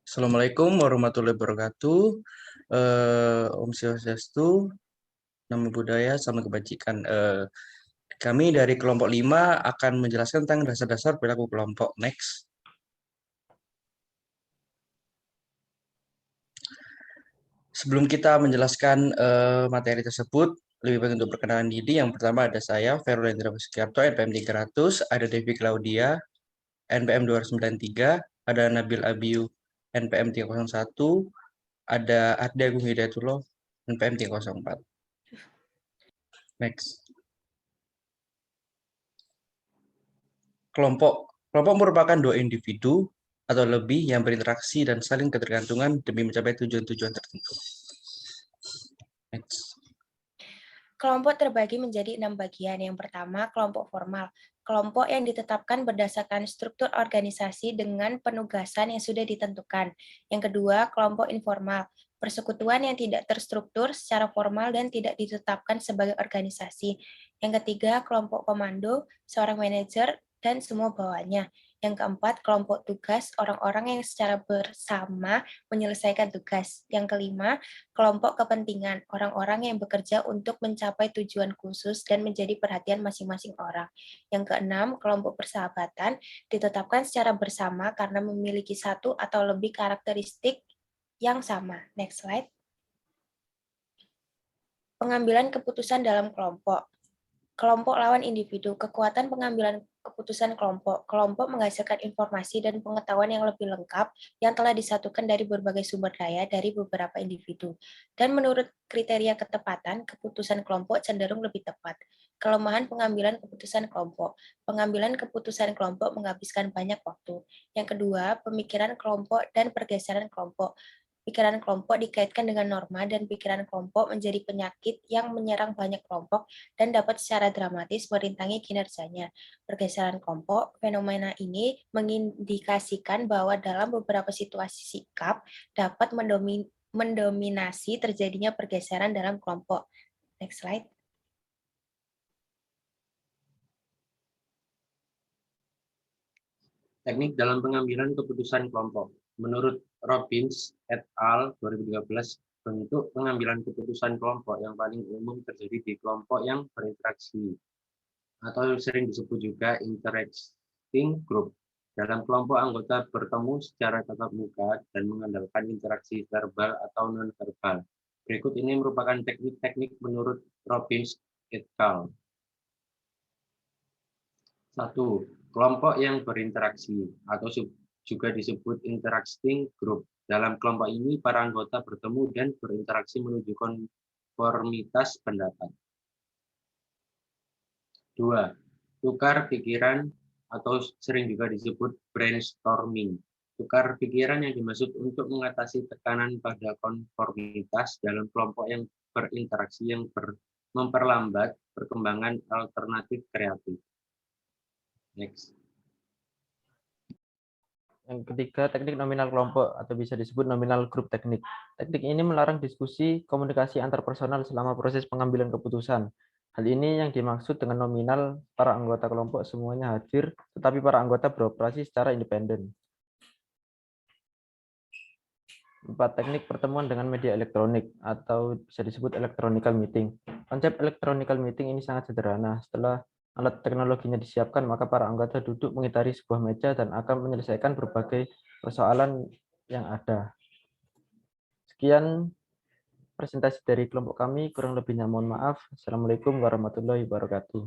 Assalamualaikum warahmatullahi wabarakatuh. Om Swastiastu, Namo Buddhaya, Salam Kebajikan. Kami dari kelompok 5 akan menjelaskan tentang dasar-dasar perilaku kelompok. Next. Sebelum kita menjelaskan materi tersebut, lebih baik untuk perkenalan diri. Yang pertama ada saya, Ferulendra Sugiarto, NPM 300, ada Devi Claudia, NPM 293, ada Nabil Abiu, NPM 301, ada Arda Agung Hidayatullah, NPM 304. Next. Kelompok merupakan dua individu atau lebih yang berinteraksi dan saling ketergantungan demi mencapai tujuan-tujuan tertentu. Next. Kelompok terbagi menjadi 6 bagian. Yang pertama, kelompok formal. Kelompok yang ditetapkan berdasarkan struktur organisasi dengan penugasan yang sudah ditentukan. Yang kedua, kelompok informal. Persekutuan yang tidak terstruktur secara formal dan tidak ditetapkan sebagai organisasi. Yang ketiga, kelompok komando, seorang manajer, dan semua bawahannya. Yang keempat, kelompok tugas, orang-orang yang secara bersama menyelesaikan tugas. Yang kelima, kelompok kepentingan, orang-orang yang bekerja untuk mencapai tujuan khusus dan menjadi perhatian masing-masing orang. Yang keenam, kelompok persahabatan, ditetapkan secara bersama karena memiliki satu atau lebih karakteristik yang sama. Next slide. Pengambilan keputusan dalam kelompok. Kelompok lawan individu, kekuatan pengambilan keputusan kelompok. Kelompok menghasilkan informasi dan pengetahuan yang lebih lengkap yang telah disatukan dari berbagai sumber daya dari beberapa individu. Dan menurut kriteria ketepatan, keputusan kelompok cenderung lebih tepat. Kelemahan pengambilan keputusan kelompok. Pengambilan keputusan kelompok menghabiskan banyak waktu. Yang kedua, pemikiran kelompok dan pergeseran kelompok. Pikiran kelompok dikaitkan dengan norma dan pikiran kelompok menjadi penyakit yang menyerang banyak kelompok dan dapat secara dramatis merintangi kinerjanya. Pergeseran kelompok, fenomena ini mengindikasikan bahwa dalam beberapa situasi sikap dapat mendominasi terjadinya pergeseran dalam kelompok. Next slide. Teknik dalam pengambilan keputusan kelompok. Menurut Robbins et al. 2013, bentuk pengambilan keputusan kelompok yang paling umum terjadi di kelompok yang berinteraksi, atau sering disebut juga interacting group. Dalam kelompok, anggota bertemu secara tatap muka dan mengandalkan interaksi verbal atau non-verbal. Berikut ini merupakan teknik-teknik menurut Robbins et al. 1. Kelompok yang berinteraksi atau juga disebut interacting group. Dalam kelompok ini, para anggota bertemu dan berinteraksi menuju konformitas pendapat. 2. Tukar pikiran atau sering juga disebut brainstorming. Tukar pikiran yang dimaksud untuk mengatasi tekanan pada konformitas dalam kelompok yang berinteraksi yang memperlambat perkembangan alternatif kreatif. Next. Yang ketiga, teknik nominal kelompok atau bisa disebut nominal group teknik. Teknik ini melarang diskusi komunikasi antarpersonal selama proses pengambilan keputusan. Hal ini yang dimaksud dengan nominal, para anggota kelompok semuanya hadir, tetapi para anggota beroperasi secara independen. 4. Teknik pertemuan dengan media elektronik atau bisa disebut electronical meeting. Konsep electronical meeting ini sangat sederhana. Setelah alat teknologinya disiapkan, maka para anggota duduk mengitari sebuah meja dan akan menyelesaikan berbagai persoalan yang ada. Sekian presentasi dari kelompok kami, kurang lebihnya mohon maaf. Assalamualaikum warahmatullahi wabarakatuh.